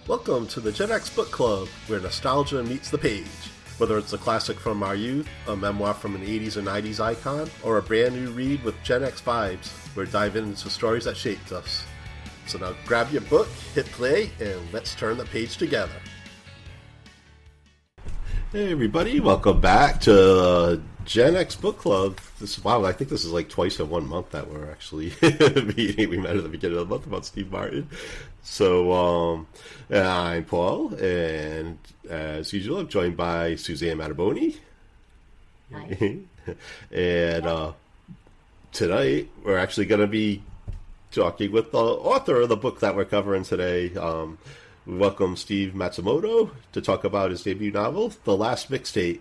Welcome to the GenX Book Club, where nostalgia meets the page. Whether it's a classic from our youth, a memoir from an 80s or 90s icon, or a brand new read with Gen X vibes, we're diving into stories that shaped us. So now grab your book, hit play, and let's turn the page together. Hey everybody, welcome back to GenX Book Club. I think this is like twice in 1 month that we're actually meeting. We met at the beginning of the month about Steve Martin. So I'm Paul, and as usual, I'm joined by Suzanne Mattaboni. Hi. And tonight, we're actually going to be talking with the author of the book that we're covering today. We welcome Steve Matsumoto to talk about his debut novel, The Last Mixtape.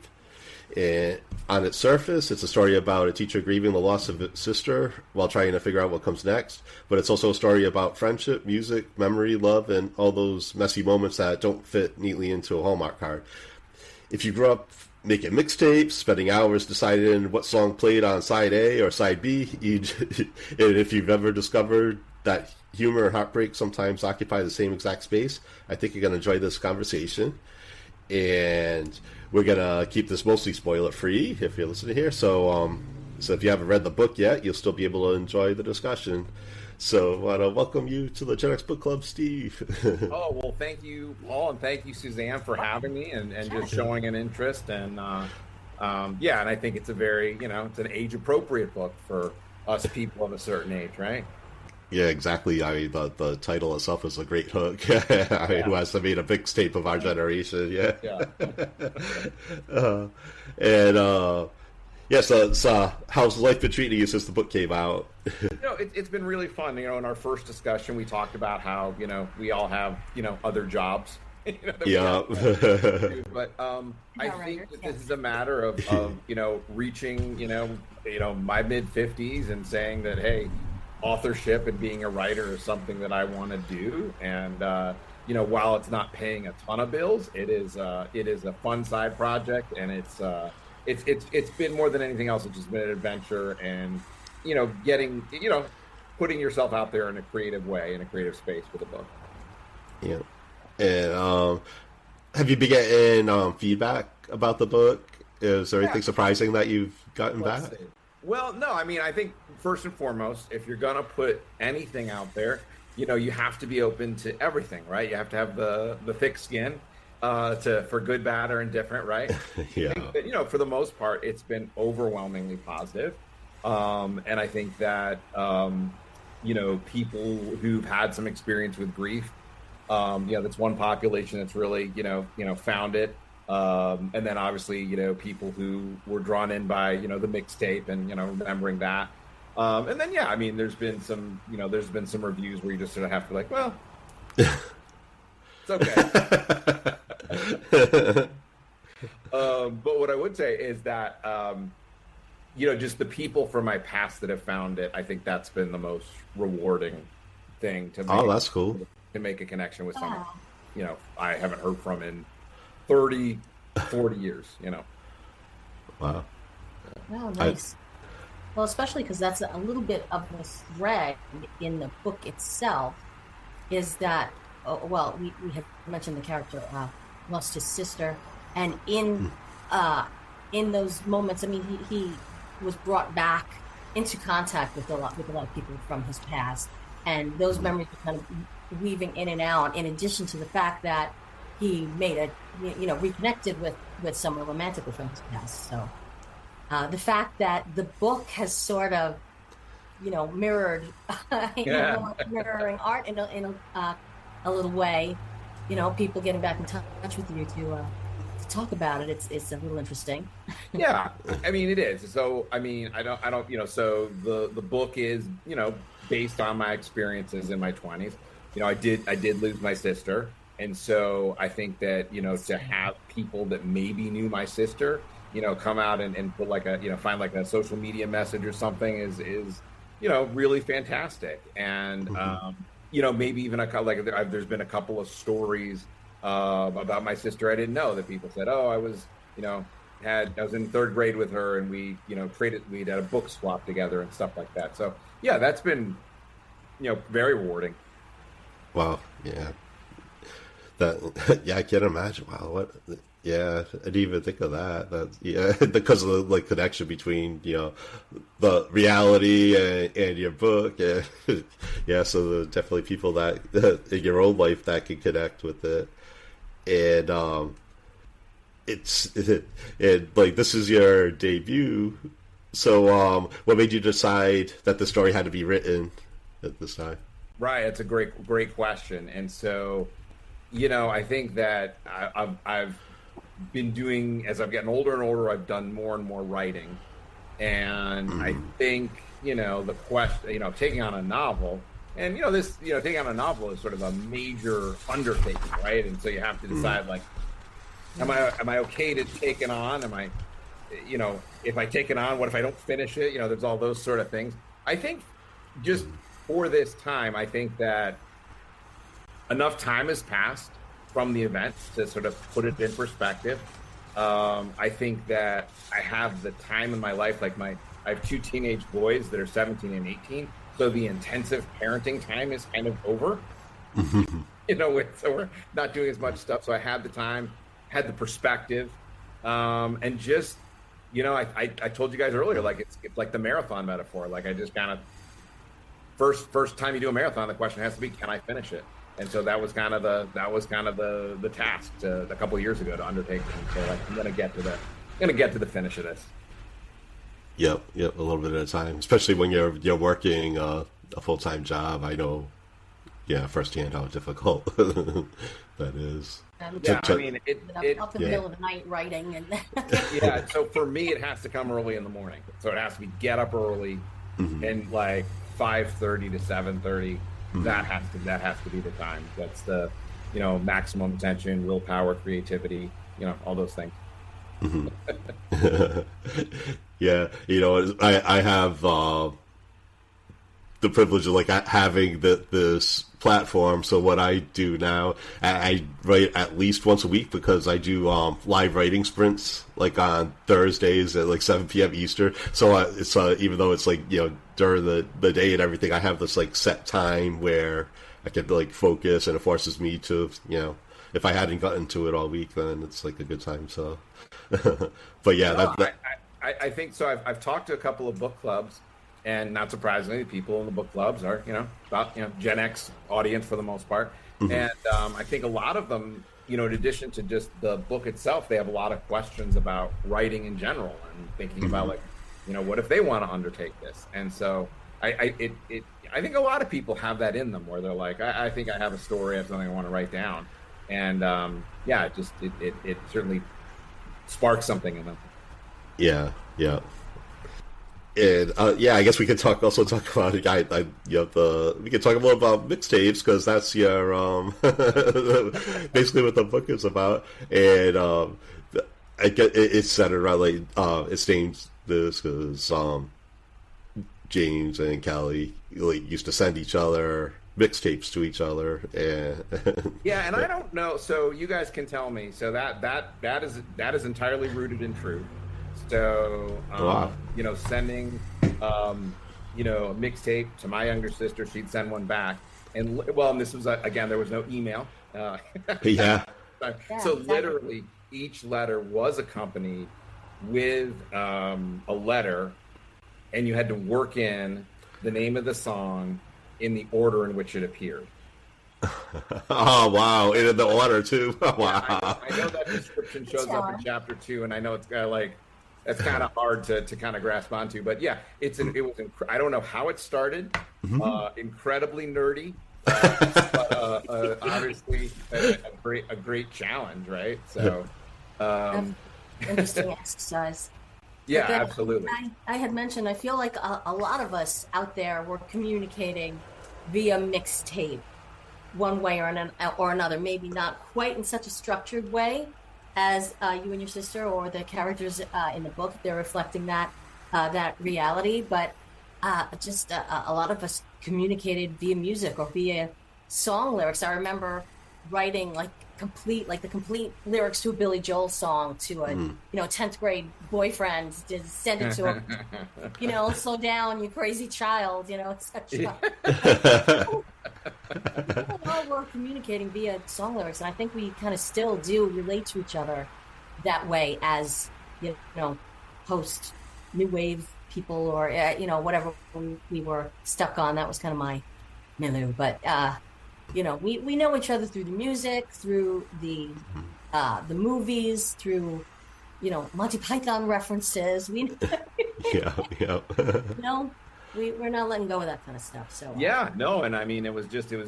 And on its surface, it's a story about a teacher grieving the loss of his sister while trying to figure out what comes next. But it's also a story about friendship, music, memory, love, and all those messy moments that don't fit neatly into a Hallmark card. If you grew up making mixtapes, spending hours deciding what song played on side A or side B, and if you've ever discovered that humor and heartbreak sometimes occupy the same exact space, I think you're going to enjoy this conversation. And we're going to keep this mostly spoiler-free if you're listening here. So if you haven't read the book yet, you'll still be able to enjoy the discussion. So I want to welcome you to the GenX Book Club, Steve. Oh, well, thank you, Paul, and thank you, Suzanne, for having me and just showing an interest. And, and I think it's a very, it's an age-appropriate book for us people of a certain age, right? Yeah, exactly. I mean, the title itself is a great hook. Who has to made a mixtape of our generation? Yeah. So how's life been treating you since the book came out? It's been really fun. In our first discussion, we talked about how we all have other jobs. Yeah. But I think that this is a matter of reaching my mid-50s and saying that, hey, authorship and being a writer is something that I want to do, and while it's not paying a ton of bills, it is a fun side project, and it's been more than anything else. It's just been an adventure, and putting yourself out there in a creative way, in a creative space with a book. Yeah. And have you been getting feedback about the book? Is there anything surprising that you've gotten back? Well, no, I think first and foremost, if you're going to put anything out there, you have to be open to everything, right? You have to have the thick skin for good, bad, or indifferent, right? Yeah. I think that, for the most part, it's been overwhelmingly positive. And I think that, people who've had some experience with grief, that's one population that's really, found it. And then obviously, people who were drawn in by, the mixtape and, remembering that. And then, there's been some reviews where you just sort of have to be like, well, it's okay. But what I would say is that, just the people from my past that have found it, I think that's been the most rewarding thing to make. Oh, that's cool. To make a connection with someone, I haven't heard from in 30, 40 years, Wow. Oh, nice. Well, especially because that's a little bit of the thread in the book itself, is that, we had mentioned the character lost his sister, and in those moments, he was brought back into contact with a lot of people from his past, and those memories were kind of weaving in and out, in addition to the fact that he made reconnected with someone romantically from his past. So the fact that the book has sort of, mirrored, mirroring art in a little way, people getting back in touch with you to talk about it. It's a little interesting. Yeah, it is. So, I don't, so the book is, based on my experiences in my 20s. I did lose my sister. And so I think that, to have people that maybe knew my sister, come out and put find like a social media message or something is really fantastic. And, maybe even there's been a couple of stories about my sister I didn't know that people said, oh, I was, I was in third grade with her, and we had a book swap together and stuff like that. So yeah, that's been, very rewarding. Wow. Yeah. That yeah, I can't imagine. Wow, what? Yeah, I didn't even think of that. That yeah, because of the like connection between the reality and your book. Yeah, yeah. So there are definitely people that in your own life that can connect with it, and and like this is your debut. So what made you decide that the story had to be written at this time? Right, it's a great question, and so I think that I've been doing, as I've gotten older and older, I've done more and more writing. And I think, the question, taking on a novel, and, taking on a novel is sort of a major undertaking, right? And so you have to decide, like, am I okay to take it on? Am I, if I take it on, what if I don't finish it? There's all those sort of things. I think just for this time, I think that enough time has passed from the event to sort of put it in perspective. I think that I have the time in my life, like I have 2 teenage boys that are 17 and 18. So the intensive parenting time is kind of over, so we're not doing as much stuff. So I had the time, had the perspective, and just, I told you guys earlier, like it's like the marathon metaphor. Like I just kind of, first time you do a marathon, the question has to be, can I finish it? And so that was kind of the task a couple of years ago to undertake. And so like, I'm gonna get to the finish of this. Yep, a little bit at a time. Especially when you're working a full-time job. I know, firsthand how difficult that is. Yeah, I mean, up in the middle of the night writing and. Yeah, so for me, it has to come early in the morning. So it has to be get up early, and like 5:30 to 7:30. That has to be the time. That's the, maximum attention, willpower, creativity, all those things. Yeah, I have the privilege of like having this platform. So what I do now, I write at least once a week because I do live writing sprints like on Thursdays at like 7 p.m. Eastern. So it's even though it's like during the day and everything, I have this like set time where I can like focus, and it forces me to if I hadn't gotten to it all week, then it's like a good time. So, but yeah, I think so. I've talked to a couple of book clubs. And not surprisingly, people in the book clubs are, about, Gen X audience for the most part. And I think a lot of them, in addition to just the book itself, they have a lot of questions about writing in general and thinking about like, what if they want to undertake this? And so I think a lot of people have that in them where they're like, I think I have a story, I have something I want to write down. And it certainly sparks something in them. Yeah. And I guess we could talk about we could talk a little about mixtapes because that's your basically what the book is about. And I get it's centered around like it's named this because James and Callie like used to send each other mixtapes to each other, and and I don't know. So you guys can tell me. So that is entirely rooted in truth. So, sending, a mixtape to my younger sister, she'd send one back. And this was, again, there was no email. Yeah. So literally each letter was accompanied with a letter, and you had to work in the name of the song in the order in which it appeared. Oh, wow. And in the order, too. Wow. Yeah, I know that description shows up in chapter 2, and I know it's that's kind of hard to kind of grasp onto, but yeah, I don't know how it started. Incredibly nerdy, but obviously a great challenge, right? So, interesting exercise. Yeah, absolutely. I had mentioned I feel like a lot of us out there were communicating via mixtape, one way or another. Maybe not quite in such a structured way as you and your sister or the characters in the book. They're reflecting that reality, but just a lot of us communicated via music or via song lyrics. I remember writing the complete lyrics to a Billy Joel song to a 10th grade boyfriend to send it to him. Slow down, you crazy child, etc. Well, we're communicating via song lyrics, and I think we kind of still do relate to each other that way as, post new wave people, or whatever we were stuck on. That was kind of my milieu, but we know each other through the music, through the movies, through Monty Python references. Yeah. We're not letting go of that kind of stuff. So yeah, no, and I mean it was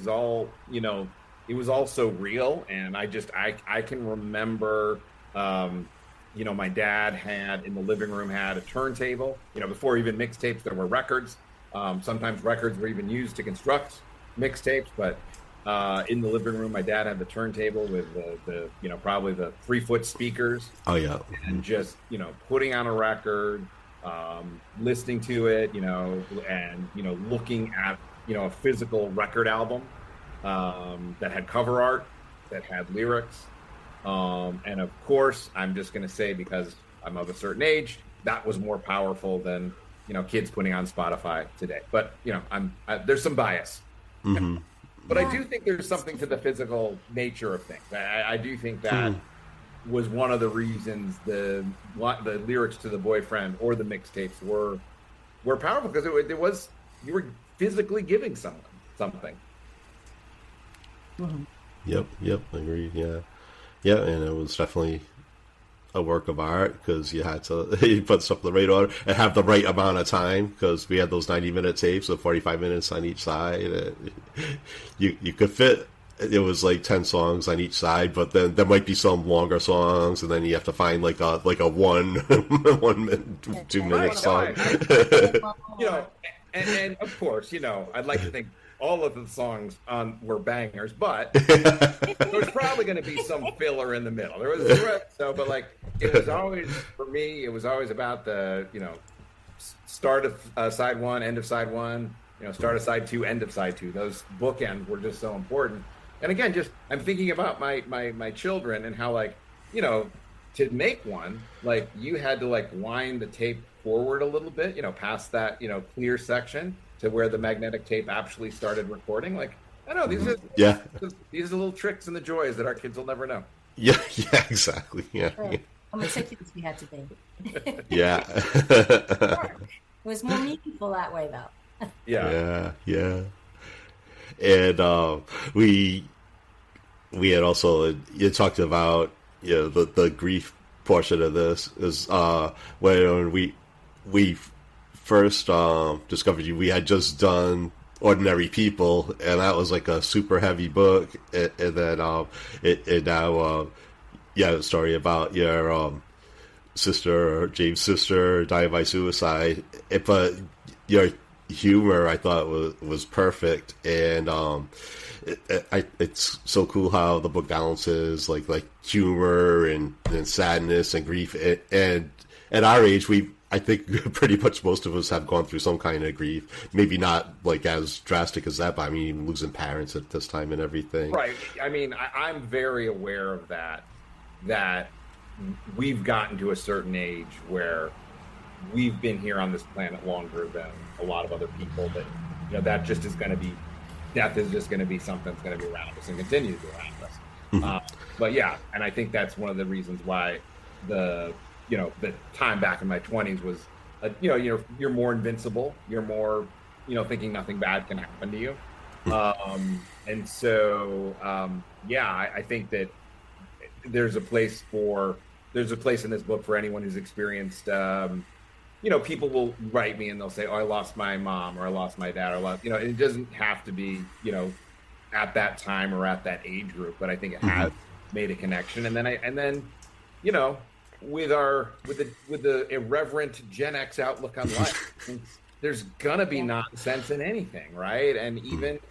all it was all so real, and I can remember. My dad had in the living room had a turntable. Before even mixtapes, there were records. Sometimes records were even used to construct mixtapes. But in the living room, my dad had the turntable with the probably the 3-foot speakers. Oh yeah, and just putting on a record, listening to it, and looking at a physical record album that had cover art, that had lyrics. And of course, I'm just going to say, because I'm of a certain age, that was more powerful than, kids putting on Spotify today. But, there's some bias. Mm-hmm. But I do think there's something to the physical nature of things. I do think that was one of the reasons the lyrics to The Boyfriend or the mixtapes were powerful, because it was, you were physically giving someone something. Mm-hmm. Yep, I agree, yeah. Yeah, and it was definitely a work of art, because you had to you put stuff in the right order and have the right amount of time, because we had those 90-minute tapes with 45 minutes on each side. You could fit, it was like 10 songs on each side, but then there might be some longer songs, and then you have to find like a 1 minute, 2-minute song. And of course, I'd like to think all of the songs were bangers, but there's probably going to be some filler in the middle. There was but like it was always, for me, it was always about the start of side 1, end of side 1, start of side 2, end of side 2. Those bookends were just so important. And again, just I'm thinking about my children and how, like, to make one, like, you had to like wind the tape forward a little bit, past that clear section, to where the magnetic tape actually started recording. Like, I know these are these are little tricks and the joys that our kids will never know. Yeah, exactly. Yeah. Sure. How much kids we had to be. Yeah. It was more meaningful that way, though. Yeah. And we had also, you talked about the grief portion of this is when we first discovered you. We had just done Ordinary People, and that was like a super heavy book, and then it now a story about your sister, James' sister, dying by suicide. But your humor, I thought, was perfect, and it's so cool how the book balances like humor and sadness and grief, and at our age, I think pretty much most of us have gone through some kind of grief. Maybe not like as drastic as that, but I mean, even losing parents at this time and everything. Right. I mean, I'm very aware of that we've gotten to a certain age where we've been here on this planet longer than a lot of other people, that, that just is going to be, death is just going to be something that's going to be around us and continue to be around us. Mm-hmm. But yeah, and I think that's one of the reasons why the time back in my 20s was, you're more invincible. You're more, thinking nothing bad can happen to you. And so, I think that there's a place in this book for anyone who's experienced, people will write me and they'll say, oh, I lost my mom, or I lost my dad, or it doesn't have to be, at that time or at that age group, but I think it has made a connection. And then, with the irreverent Gen X outlook on life, there's gonna be nonsense in anything, right? And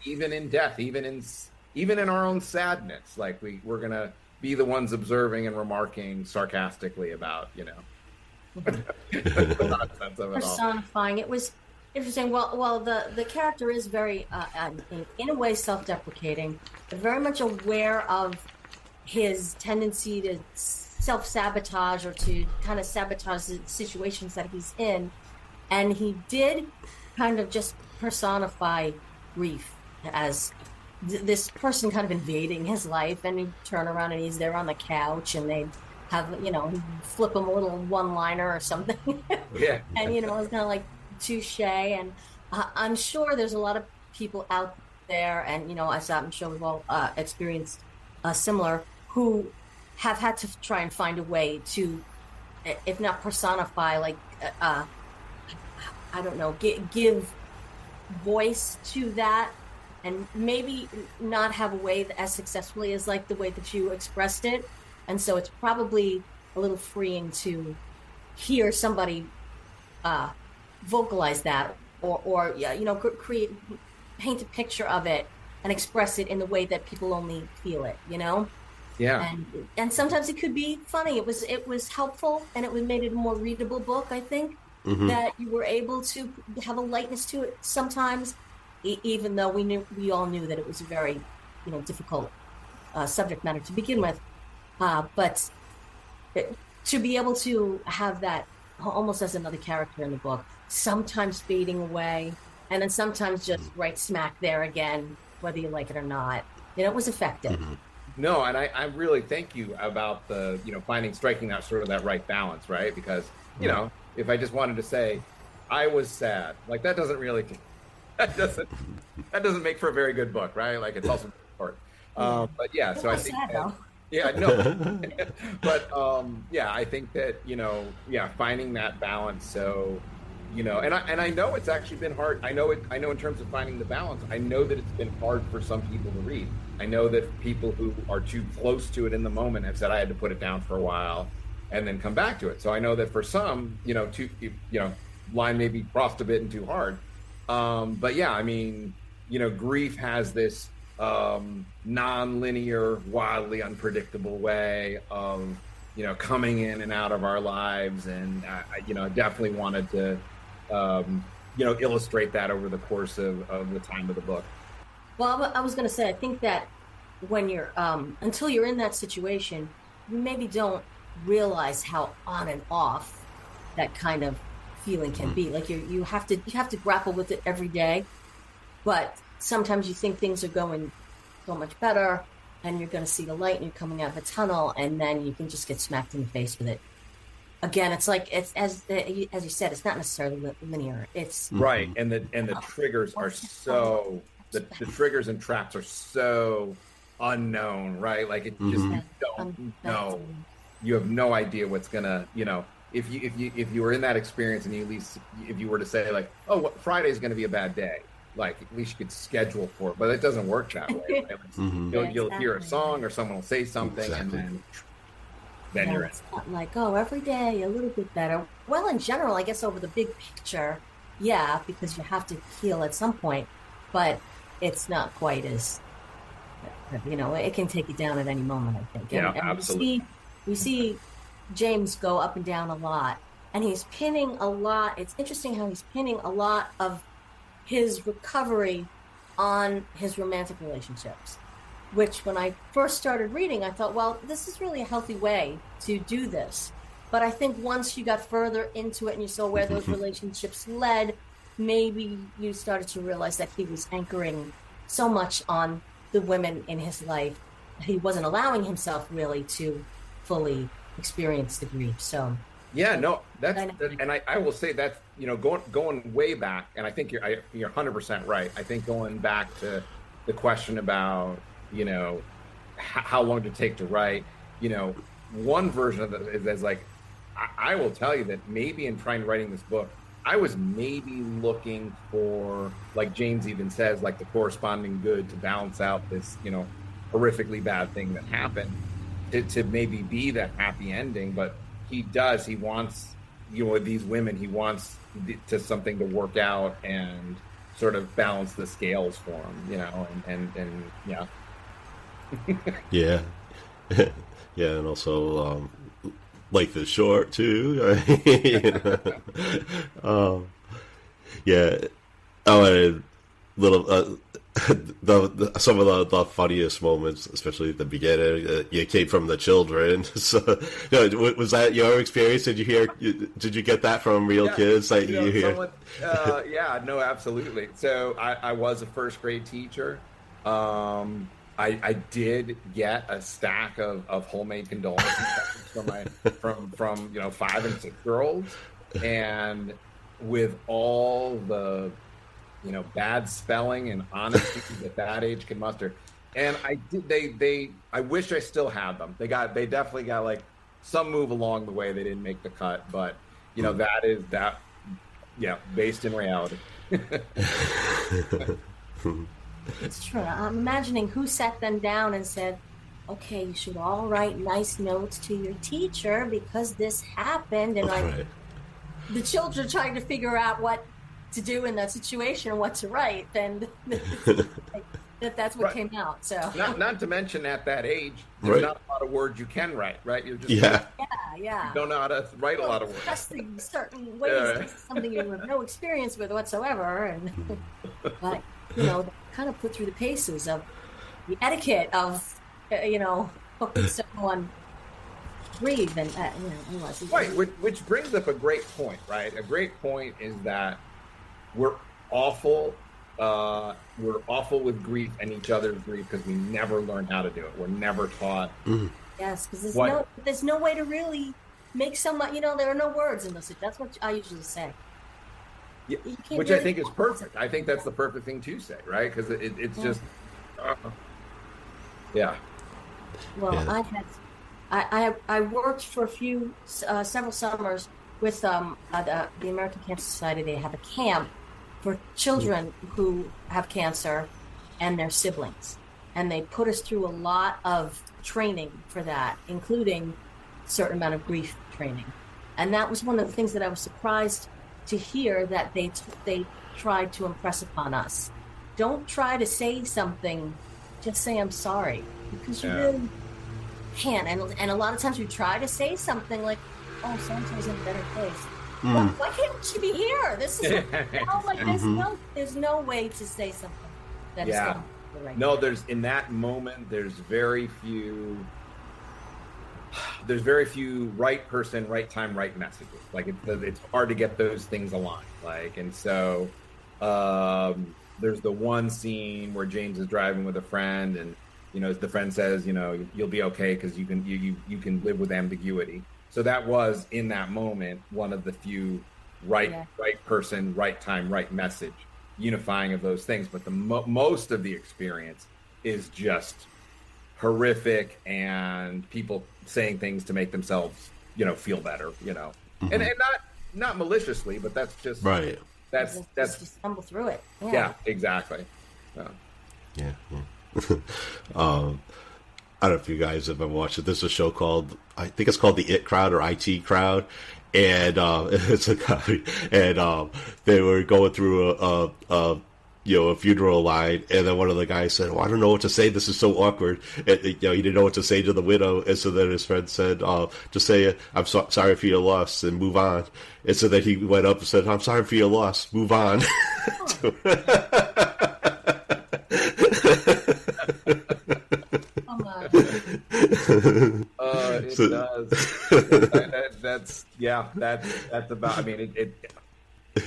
even in death, even in our own sadness, like we're gonna be the ones observing and remarking sarcastically about, the nonsense of it all. Personifying. It was interesting. Well, the character is very, in a way, self-deprecating, but very much aware of his tendency to self-sabotage or to kind of sabotage the situations that he's in. And he did kind of just personify grief as this person kind of invading his life, and he'd turn around and he's there on the couch, and they'd have, he'd flip him a little one-liner or something. Yeah. And, it was kind of like touche. And I'm sure there's a lot of people out there, and, as I'm sure we've all experienced similar, who have had to try and find a way to, if not personify, like, I don't know, give voice to that, and maybe not have a way as successfully as like the way that you expressed it. And so it's probably a little freeing to hear somebody vocalize that, or create, paint a picture of it and express it in the way that people only feel it, Yeah. And sometimes it could be funny. It was helpful, and it made it a more readable book, I think. Mm-hmm. That you were able to have a lightness to it sometimes, even though we all knew that it was a very, difficult subject matter to begin with. But to be able to have that almost as another character in the book, sometimes fading away, and then sometimes just right smack there again, whether you like it or not, it was effective. Mm-hmm. No, and I really thank you about the, striking that sort of that right balance, right? Because, if I just wanted to say, I was sad, like that doesn't make for a very good book, right? Like it's also short. But yeah, so I think that, yeah, no, but I think that finding that balance. So, and I know it's actually been hard. I know in terms of finding the balance, I know that it's been hard for some people to read. I know that people who are too close to it in the moment have said I had to put it down for a while and then come back to it. So I know that for some, line may be crossed a bit and too hard. But yeah, I mean, grief has this non-linear, wildly unpredictable way of, coming in and out of our lives. And, I definitely wanted to, illustrate that over the course of the time of the book. Well, I was going to say, I think that when you're, until you're in that situation, you maybe don't realize how on and off that kind of feeling can be. Like you have to grapple with it every day, but sometimes you think things are going so much better, and you're going to see the light, and you're coming out of a tunnel, and then you can just get smacked in the face with it. Again, it's like it's as you said, it's not necessarily linear. It's right, and the triggers are so the triggers and traps are so unknown, right? Like it just you don't know. You have no idea what's gonna, if you were in that experience, and if you were to say like, oh, Friday's going to be a bad day, like at least you could schedule for it, but it doesn't work that way. Right? You'll hear a song, or someone will say something, and then you're in. It's not like, oh, every day a little bit better. Well, in general, I guess over the big picture, yeah, because you have to heal at some point, but it's not quite as, it can take you down at any moment, I think. And absolutely. We see James go up and down a lot, and he's pinning a lot. It's interesting how he's pinning a lot of his recovery on his romantic relationships, which when I first started reading, I thought, well, this is really a healthy way to do this. But I think once you got further into it and you saw where those relationships led, maybe you started to realize that he was anchoring so much on the women in his life, he wasn't allowing himself really to fully experience the grief. So yeah, no, and I will say that, going way back, and I think you're 100% right. I think going back to the question about, how long did it take to write, one version of it is like, I will tell you that maybe in writing this book, I was maybe looking for, like James even says, like the corresponding good to balance out this, horrifically bad thing that happened. To maybe be that happy ending, but he wants, with these women, he wants to something to work out and sort of balance the scales for him, and yeah. Yeah. Yeah, and also, life is short too. Yeah. Oh, and little, some of the funniest moments, especially at the beginning, you came from the children. So, was that your experience? Did you get that from real kids that you hear? Yeah, no, absolutely. So I was a first grade teacher, I did get a stack of homemade condolence from 5 and 6 year olds, and with all the bad spelling and honesty that age can muster. And I wish I still had them. They definitely got like some move along the way. They didn't make the cut, but based in reality. It's true. I'm imagining who sat them down and said, okay, you should all write nice notes to your teacher because this happened. And the children trying to figure out what to do in that situation and what to write. And that's what came out. So not to mention at that age, there's not a lot of words you can write, right? You're just you don't know how to write a lot of words. Testing certain ways. This is something you have no experience with whatsoever. And but kind of put through the paces of the etiquette of helping someone breathe and which brings up a great point, right? A great point is that we're awful with grief and each other's grief because we never learn how to do it. We're never taught. Yes, because there's no way to really make someone. There are no words in those. That's what I usually say. Yeah, which really I think is perfect. I think that's the perfect thing to say, right? Because it's just, Well, I worked for several summers with the American Cancer Society. They have a camp for children who have cancer and their siblings, and they put us through a lot of training for that, including a certain amount of grief training, and that was one of the things that I was surprised to hear that they tried to impress upon us. Don't try to say something, just say I'm sorry, because you really can't. And a lot of times we try to say something like, oh, so-and-so's in a better place. Why can't she be here? This is there's no way to say something that is going to be right. No, there's in that moment there's very few right person, right time, right messages. Like it's hard to get those things aligned. Like, and so there's the one scene where James is driving with a friend, and the friend says, you'll be okay because you can live with ambiguity. So that was in that moment one of the few right person, right time, right message, unifying of those things. But the most of the experience is just horrific, and people saying things to make themselves, feel better, and not maliciously, but that's just right. That's just stumble through it. Yeah, exactly. So. Yeah. I don't know if you guys have ever watched it. There's a show I think it's called the It Crowd or IT Crowd, and it's a guy, and they were going through a funeral line, and then one of the guys said, well, I don't know what to say, this is so awkward, and he didn't know what to say to the widow, and so then his friend said, just say, I'm sorry for your loss, and move on. And so then he went up and said, I'm sorry for your loss, move on. It does. That's about. I mean, it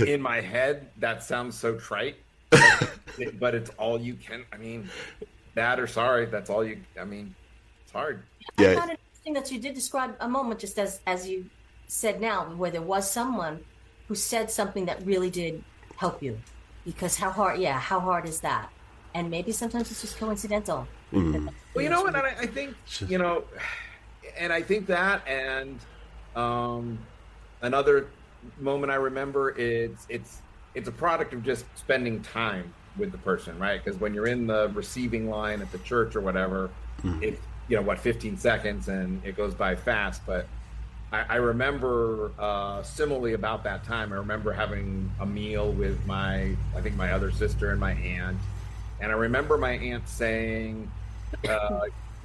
in my head that sounds so trite, but it's all you can. I mean, bad or sorry, that's all you. I mean, it's hard. I found it interesting that you did describe a moment, just as you said now, where there was someone who said something that really did help you, because how hard is that? And maybe sometimes it's just coincidental. Mm-hmm. Well, you know what? I think and I think that, and another moment I remember it's a product of just spending time with the person, right? Because when you're in the receiving line at the church or whatever, it's 15 seconds and it goes by fast. But I remember similarly about that time. I remember having a meal with my other sister and my aunt. And I remember my aunt saying,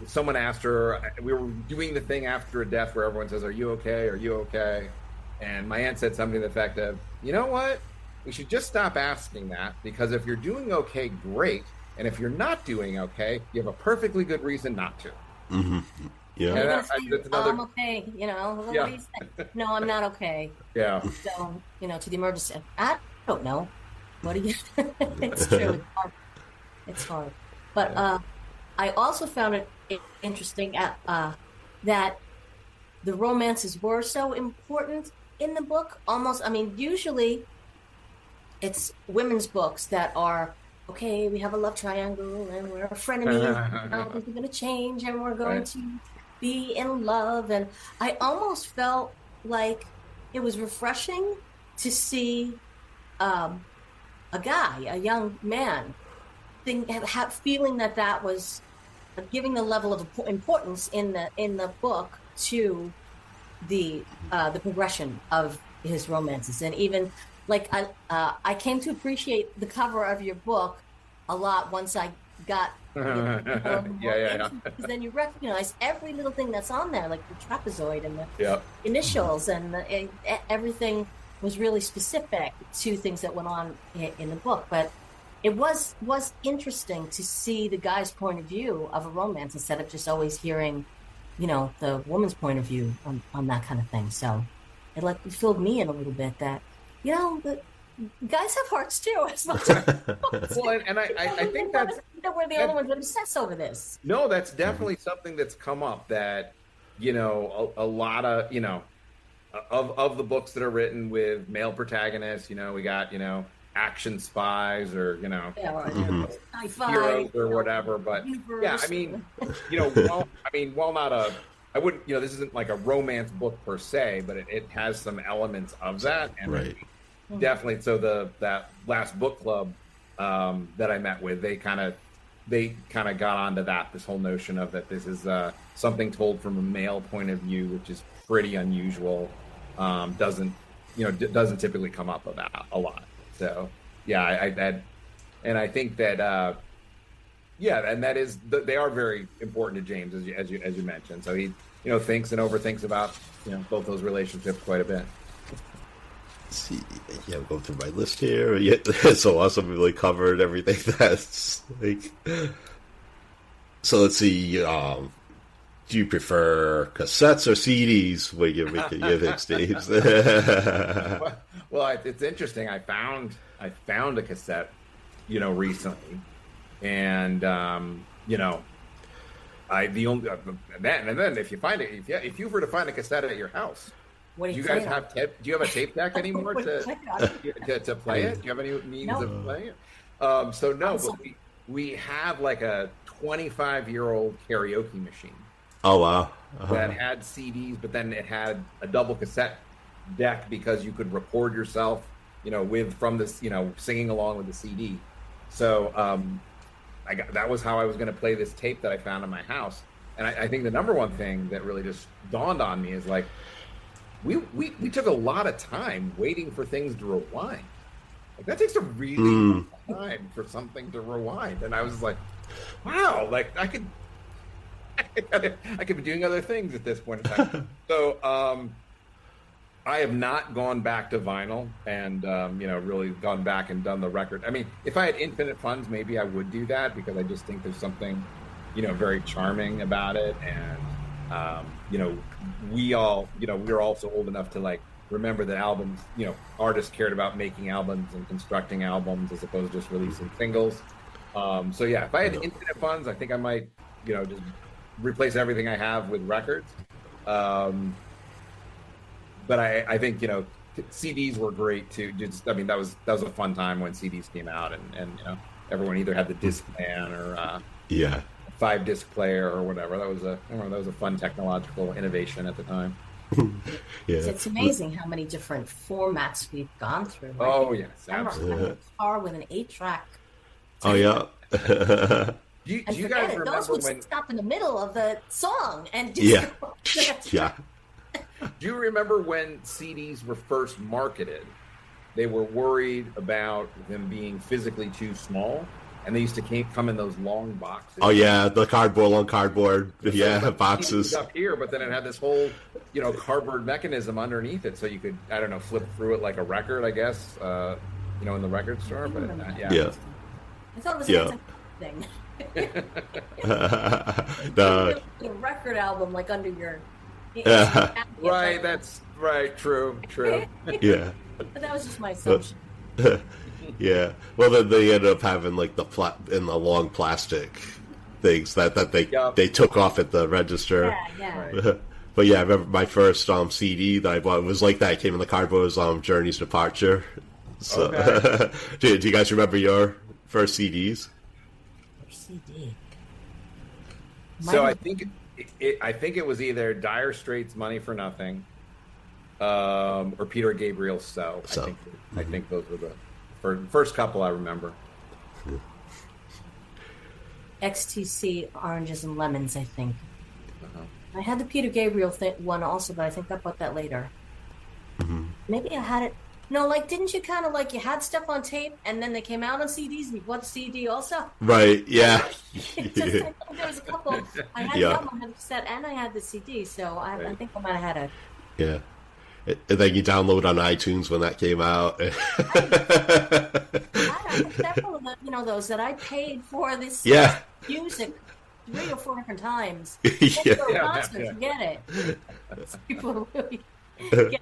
someone asked her, we were doing the thing after a death where everyone says, are you okay? Are you okay? And my aunt said something to the effect of, you know what? We should just stop asking that, because if you're doing okay, great. And if you're not doing okay, you have a perfectly good reason not to. Mm-hmm. Yeah. That's another... I'm okay. What do you say? No, I'm not okay. Yeah. So, to the emergency. I don't know. What do you... It's true. It's hard. But I also found it interesting that the romances were so important in the book. Almost, I mean, usually it's women's books that are, okay, we have a love triangle and we're frenemies, and things are going to change and we're going to be in love. And I almost felt like it was refreshing to see a young man, feeling that was giving the level of importance in the book to the progression of his romances. And even like I came to appreciate the cover of your book a lot once I got because then you recognize every little thing that's on there, like the trapezoid and the initials, and everything was really specific to things that went on in the book. But it was interesting to see the guy's point of view of a romance instead of just always hearing, the woman's point of view on that kind of thing. So it filled me in a little bit that, the guys have hearts too, as much as well, and I think that's we're the only ones that obsess over this. No, that's definitely something that's come up, that a lot of of the books that are written with male protagonists, we got action spies or heroes or whatever. But yeah, I mean, while not I wouldn't, this isn't like a romance book per se, but it has some elements of that, and definitely. So that last book club that I met with, they kind of got onto that, this whole notion of that this is something told from a male point of view, which is pretty unusual. Doesn't typically come up about a lot. So yeah, I think that and that is they are very important to James, as you mentioned. So he thinks and overthinks about both those relationships quite a bit. Let's see, I'm going through my list here. Yeah, it's so awesome. We really covered everything that's like. So let's see. Do you prefer cassettes or CDs when you're making your mixtapes? Well, it's interesting. I found a cassette, recently, and then if you find it, if you were to find a cassette at your house, do you guys have do you have a tape deck anymore to play it? Do you have any means of playing it? So no, but we have like a 25-year-old karaoke machine. Oh wow! That had CDs, but then it had a double cassette deck because you could record yourself, from this, singing along with the CD. So that was how I was going to play this tape that I found in my house. And I think the number one thing that really just dawned on me is like, we took a lot of time waiting for things to rewind. Like that takes a really long time for something to rewind. And I was like, wow, like I could be doing other things at this point in time. So I have not gone back to vinyl and really gone back and done the record. I mean, if I had infinite funds, maybe I would do that, because I just think there's something very charming about it. And we're also old enough to like remember that albums, artists cared about making albums and constructing albums as opposed to just releasing singles. So yeah, if I had infinite funds, I think I might just replace everything I have with records. But I think CDs were great too. That was a fun time when CDs came out, and everyone either had the Discman or 5-disc player or whatever. That was a fun technological innovation at the time. It's amazing how many different formats we've gone through. Right? Oh yes, absolutely. A car with an 8-track. Oh yeah. Do you guys remember those would when stop in the middle of the song and just yeah. Do you remember when CDs were first marketed? They were worried about them being physically too small, and they used to come in those long boxes. Oh yeah, the long cardboard, boxes up here, but then it had this whole cardboard mechanism underneath it, so you could flip through it like a record, I guess, in the record store. But I thought it was a thing. The record album like under your right, that's right, true. Yeah. But that was just my assumption. Yeah. Well, then they ended up having like the long plastic things that they took off at the register. Yeah. Right. But yeah, I remember my first CD that I bought was like that. It came in the cardboard. Was Journey's Departure. So, Okay. do you guys remember your first CDs? CD. So I think it was either Dire Straits' "Money for Nothing," or Peter Gabriel's "So." I think those were the first couple I remember. XTC, Oranges and Lemons, I think. Uh-huh. I had the Peter Gabriel one also, but I think I bought that later. Maybe I had it. No, like, didn't you kind of like you had stuff on tape and then they came out on CDs and you bought the CD also? Right. Yeah. There was a couple. I had the album, I had the cassette, and I had the CD, so I think I might have had a. Yeah. And then you download on iTunes when that came out. I had several of the, those that I paid for this music 3 or 4 different times. Forget it. People really get,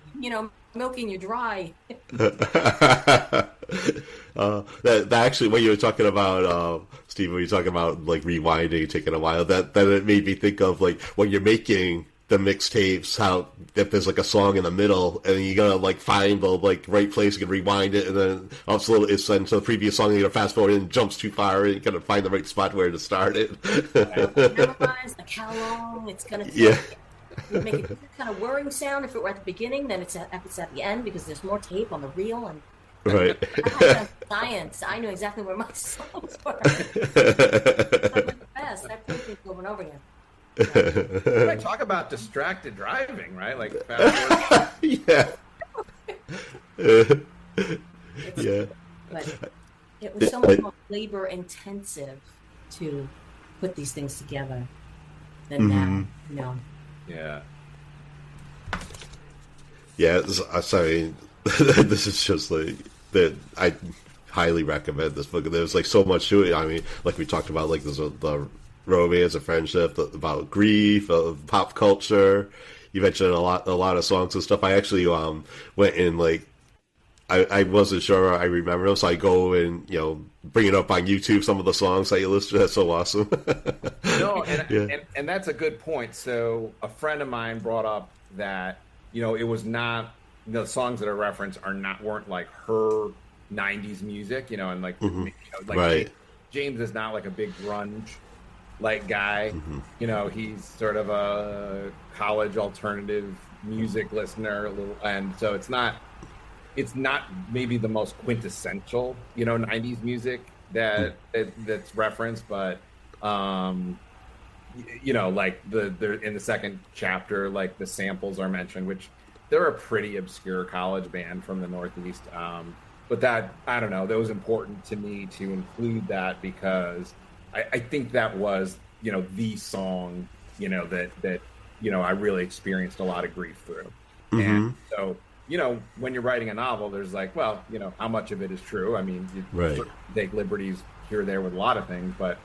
milking you dry. That actually, when you were talking about Steve, when you were talking about like rewinding, taking a while, that it made me think of like when you're making the mixtapes, how if there's like a song in the middle and you gotta like find the like right place, you can rewind it, and then also it's sent to the previous song, and you gotta fast forward and it jumps too far, and you gotta find the right spot where to start it. Memorize like how long it's gonna take. Yeah. You make a kind of whirring sound if it were at the beginning, then if it's at the end because there's more tape on the reel. And Right. I had science. I knew exactly where my songs were. The best. I played things over and over again. I talk about distracted driving, right? Like fast Yeah. Yeah. But it was so much more labor intensive to put these things together than now. Yeah. Yeah, sorry. This is just like that. I highly recommend this book. There's like so much to it. I mean, like we talked about, like there's the romance, of friendship, about grief, of pop culture. You mentioned a lot of songs and stuff. I actually went in like I wasn't sure I remember them, so I go and bring it up on YouTube. Some of the songs that you listed. That's so awesome. No, and that's a good point. So a friend of mine brought up that it was not the songs that are referenced weren't like her '90s music, and like right. James is not like a big grunge like guy. He's sort of a college alternative music listener, and so it's not maybe the most quintessential, 90s music that's referenced, but like in the second chapter, like the samples are mentioned, which they're a pretty obscure college band from the Northeast. But that, I don't know, that was important to me to include that because I think that was, the song, that I really experienced a lot of grief through. And so, when you're writing a novel, there's like, well, how much of it is true? I mean, you take liberties here or there with a lot of things, but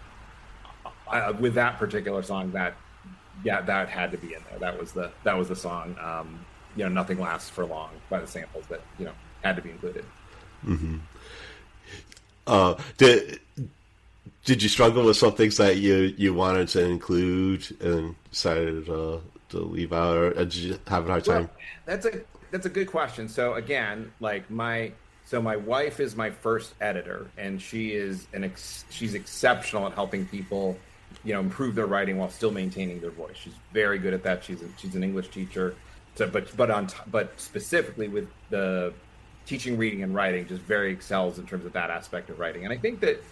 with that particular song, that had to be in there. That was the song, Nothing Lasts for Long by the Samples that, had to be included. Did you struggle with some things that you wanted to include and decided to leave out, or did you have a hard time? Well, that's a good question. So again, like my wife is my first editor, and she's exceptional at helping people, improve their writing while still maintaining their voice. She's very good at that. She's an English teacher, so but specifically with the teaching reading and writing, just very excels in terms of that aspect of writing. And I think that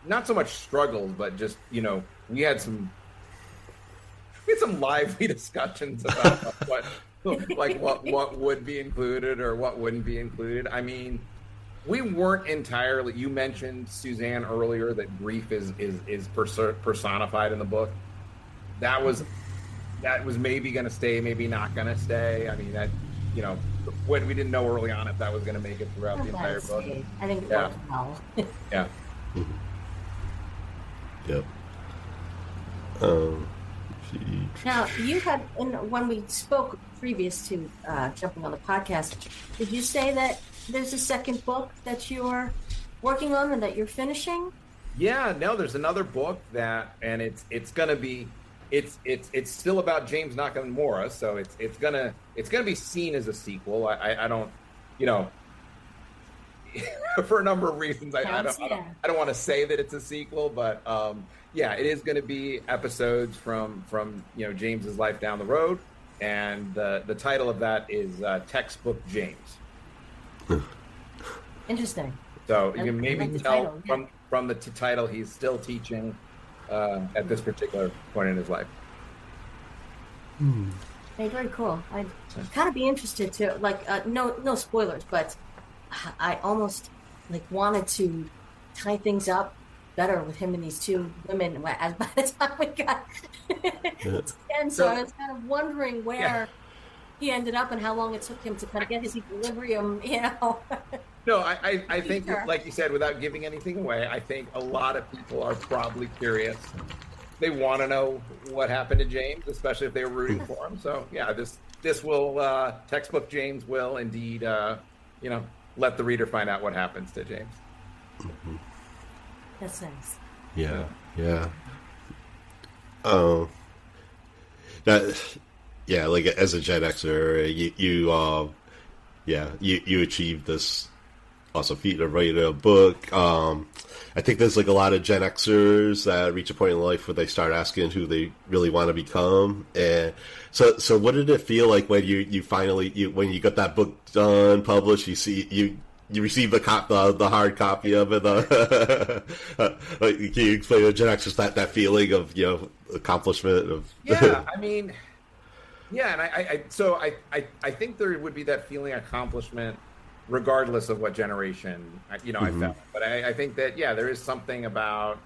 not so much struggles, but just we had some lively discussions about what would be included or what wouldn't be included. I mean, we weren't entirely. You mentioned, Suzanne, earlier that grief is personified in the book. That was maybe going to stay, maybe not going to stay. I mean, that when we didn't know early on if that was going to make it throughout the entire book. I think it worked well. Yeah. Yep. Now, you had, when we spoke previous to jumping on the podcast, did you say that there's a second book that you're working on and that you're finishing? Yeah, no, there's another book and it's gonna be, it's still about James Nakamura, so it's gonna be seen as a sequel. I don't, for a number of reasons, I don't want to say that it's a sequel, but yeah, it is going to be episodes from James's life down the road, and the title of that is Textbook James. Interesting. So you can maybe tell from the title he's still teaching at this particular point in his life. Hey, very cool. I'd kind of be interested to, like, no spoilers, but I almost wanted to tie things up better with him and these two women as by the time we got and so I was kind of wondering where he ended up and how long it took him to kind of get his equilibrium, No, I think, like you said, without giving anything away, I think a lot of people are probably curious. They want to know what happened to James, especially if they were rooting for him. So yeah, this will Textbook James will indeed let the reader find out what happens to James. Mm-hmm. That's nice. Yeah. Like as a Gen Xer, you achieved this awesome feat of writing a book. I think there's a lot of Gen Xers that reach a point in life where they start asking who they really want to become. And so what did it feel like when you finally when you got that book done, published? You received the hard copy of it. Can you explain to Gen Xers that feeling of accomplishment of? Yeah, I mean, yeah, and I think there would be that feeling of accomplishment regardless of what generation I felt. But I think that there is something about,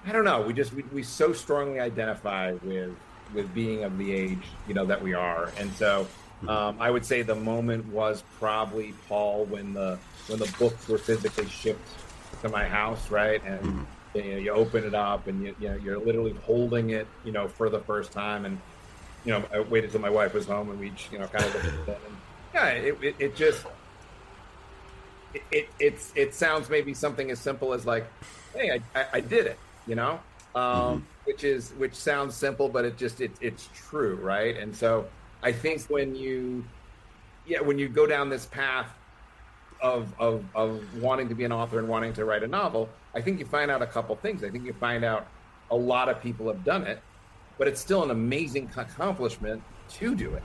I don't know, we so strongly identify with being of the age that we are, and so I would say the moment was probably, Paul, when the books were physically shipped to my house, right? And you open it up and you're literally holding it for the first time, and I waited till my wife was home and we kind of looked at it, and it just it sounds maybe something as simple as like, hey, I did it, which sounds simple, but it's true, right? And so I think when you go down this path of wanting to be an author and wanting to write a novel, I think you find out a couple things. I think you find out a lot of people have done it, but it's still an amazing accomplishment to do it.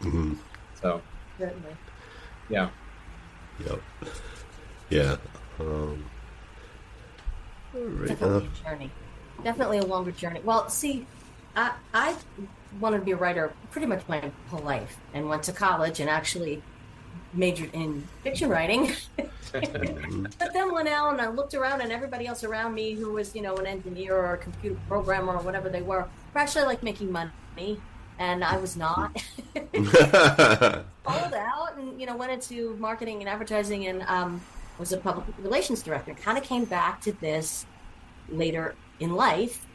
Mm-hmm. So, Certainly. Yeah. Yep. Yeah. Definitely a journey. Definitely a longer journey. Well, see, I wanted to be a writer pretty much my whole life, and went to college and actually majored in fiction writing. But then went out and I looked around, and everybody else around me who was, an engineer or a computer programmer or whatever they were actually making money, and I was not. Followed out and went into marketing and advertising, and was a public relations director. Kind of came back to this later in life,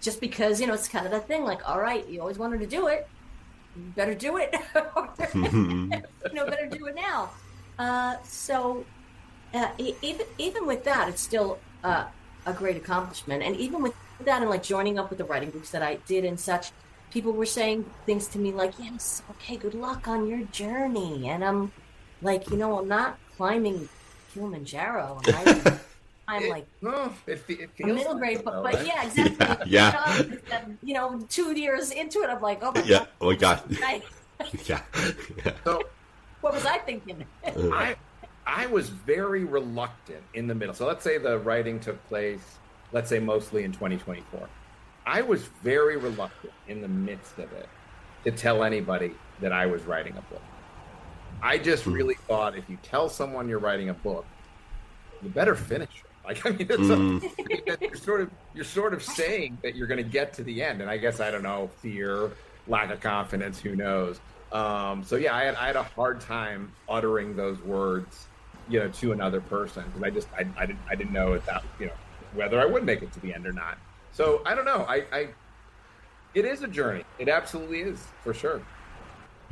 just because it's kind of that thing, like, all right, you always wanted to do it, you better do it. Better do it now. Even with that, it's still a great accomplishment. And even with that, and joining up with the writing groups that I did and such, people were saying things to me like, yes, okay, good luck on your journey. And I'm like, I'm not climbing Kilimanjaro. I'm like, it feels a middle grade, but right? Yeah, exactly. Yeah. 2 years into it, I'm like, oh my God. God. Oh my God. Right. Yeah. So, what was I thinking? I was very reluctant in the middle. So let's say the writing took place, let's say mostly in 2024. I was very reluctant in the midst of it to tell anybody that I was writing a book. I just really thought, if you tell someone you're writing a book, you better finish it. You're sort of saying that you're going to get to the end, and I guess, I don't know, fear, lack of confidence, who knows. So yeah, I had a hard time uttering those words, to another person, because I didn't know if that, whether I would make it to the end or not. So I don't know. It is a journey. It absolutely is, for sure.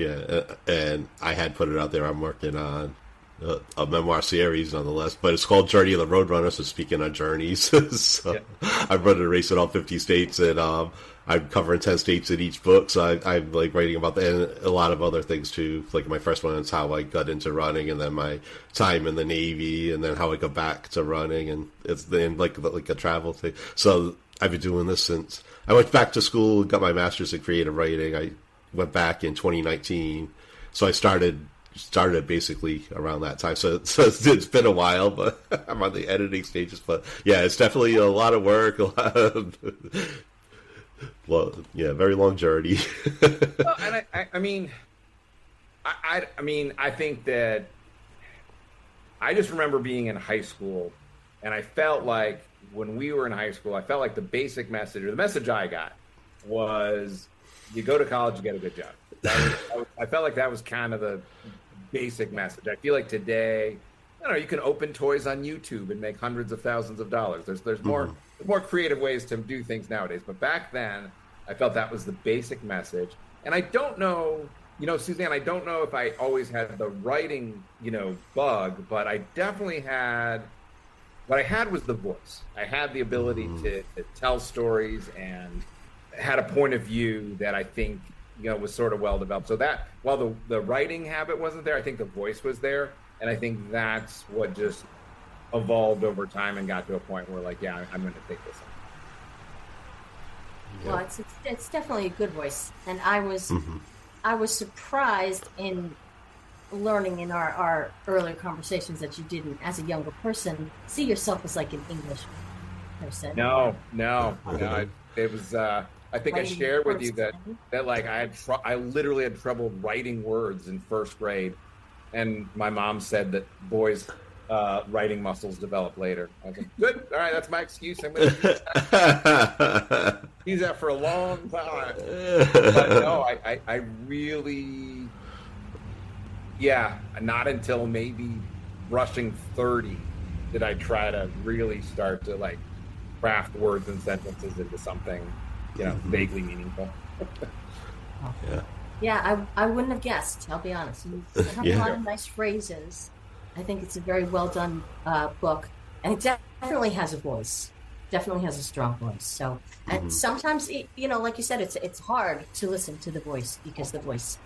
Yeah, and I had put it out there. I'm working on a memoir series, nonetheless, but it's called Journey of the Roadrunner. So speaking on journeys, so I'm running a race in all 50 states, and I'm covering 10 states in each book. So I'm like writing about that and a lot of other things too. Like my first one is how I got into running, and then my time in the Navy, and then how I got back to running, and it's then like a travel thing. So I've been doing this since I went back to school, got my master's in creative writing. I went back in 2019, so I started basically around that time. So it's been a while, but I'm on the editing stages. But yeah, it's definitely a lot of work, a lot of very long journey. Well, and I mean, I think that I just remember being in high school, and I felt like when we were in high school, I felt like the basic message, or the message I got, was you go to college, you get a good job. I felt like that was kind of the basic message. I feel like today, I don't know, you can open toys on YouTube and make hundreds of thousands of dollars. There's more creative ways to do things nowadays. But back then, I felt that was the basic message. And I don't know, Suzanne, I don't know if I always had the writing, bug, but I definitely had, what I had was the voice. I had the ability to tell stories and had a point of view that I think, was sort of well developed. So that while the writing habit wasn't there, I think the voice was there. And I think that's what just evolved over time and got to a point where like, yeah, I'm going to take this on. Well, it's definitely a good voice. And I was surprised in learning in our earlier conversations that you didn't, as a younger person, see yourself as like an English person. No. It was, I think I shared with you that like I literally had trouble writing words in first grade, and my mom said that boys' writing muscles develop later. I was like, good, all right, that's my excuse. I'm going to use that for a long time. But no, I really, not until maybe brushing 30 did I try to really start to like craft words and sentences into something vaguely meaningful. I wouldn't have guessed, I'll be honest. You have a lot of nice phrases. I think it's a very well done book, and it definitely has a voice, definitely has a strong voice. So, and sometimes like you said, it's hard to listen to the voice because the voice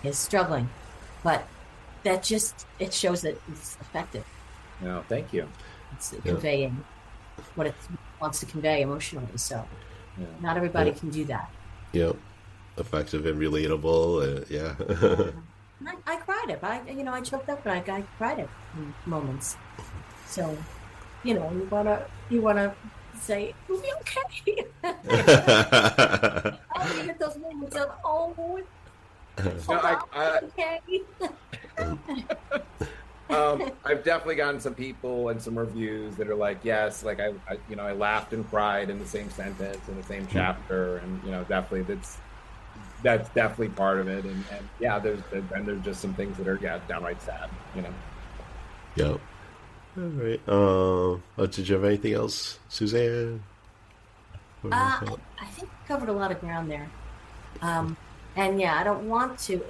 is struggling, but that just, it shows that it's effective. No, thank you. It's conveying what it wants to convey emotionally. So not everybody can do that. Yep. Effective and relatable. I cried it. I choked up, but I cried it in moments. So, you wanna say, "It'll be okay." I get those moments of, okay. I've definitely gotten some people and some reviews that are like, yes, like I laughed and cried in the same sentence in the same chapter, and definitely that's definitely part of it, and there's just some things that are downright sad, Yep. All right. Did you have anything else, Suzanne? I think we covered a lot of ground there, and I don't want to.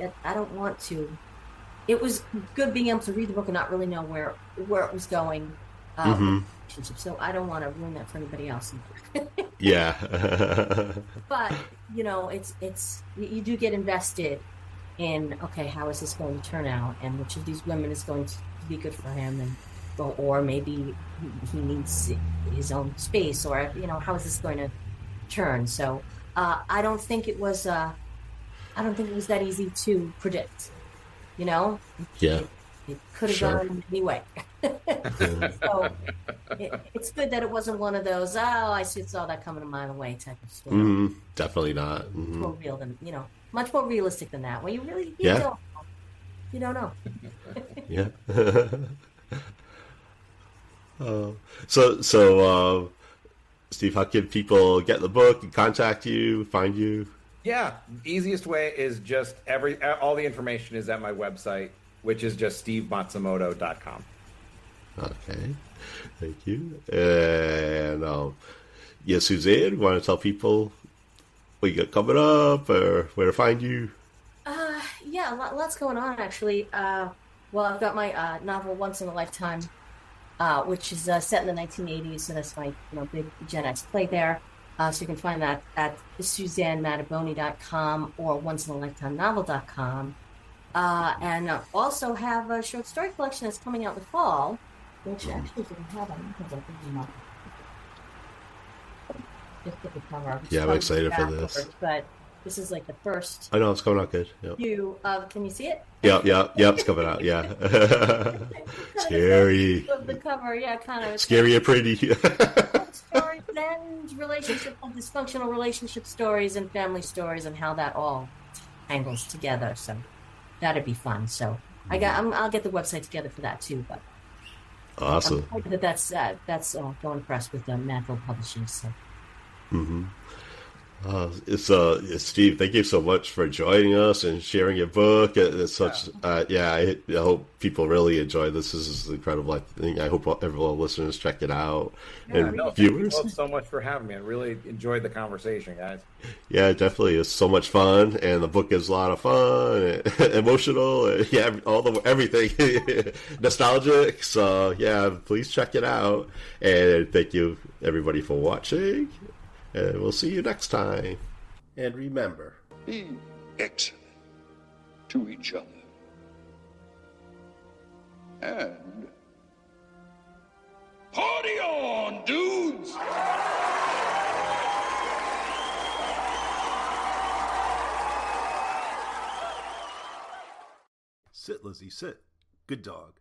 It was good being able to read the book and not really know where it was going. So I don't want to ruin that for anybody else. Yeah. But it's you do get invested in, okay, how is this going to turn out, and which of these women is going to be good for him, and or maybe he needs his own space, or how is this going to turn? So I don't think it was that easy to predict. It could have gone any way. So it's good that it wasn't one of those, I saw that coming a mile away type of story. Definitely not. More real than, much more realistic than that. Well, you really don't know. Yeah. So Steve, how can people get the book and contact you, find you? Yeah, easiest way is just all the information is at my website, which is just stevematsumoto.com. Okay, thank you. And Suzanne, you want to tell people what you got coming up or where to find you? yeah, lots going on actually. Well, I've got my novel Once in a Lifetime, which is set in the 1980s. So that's my big Gen X play there. So you can find that at SuzanneMattaboni.com or onceinaLifetimenovel.com. And also have a short story collection that's coming out in the fall, which actually didn't have any because I think you might just get the cover. Yeah, I'm excited for this. But this is like the first. I know it's coming out good. Yep. Can you see it? Yep, it's coming out. Yeah. Scary. The cover, yeah, kind of. Scary and pretty. Stories and dysfunctional relationship stories and family stories and how that all tangles together. So that'd be fun. So I'll get the website together for that too. But awesome. I'm hoping that's going press with Mantle Publishing. So. Mm-hmm. It's Steve. Thank you so much for joining us and sharing your book. It's such, I hope people really enjoy this. This is incredible. I hope everyone listeners check it out. And viewers, thank you so much for having me. I really enjoyed the conversation, guys. Yeah, definitely. It's so much fun, and the book is a lot of fun, and emotional, and everything, nostalgic. So yeah, please check it out. And thank you everybody for watching. And we'll see you next time. And remember, be excellent to each other. And party on, dudes! Sit, Lizzie, sit. Good dog.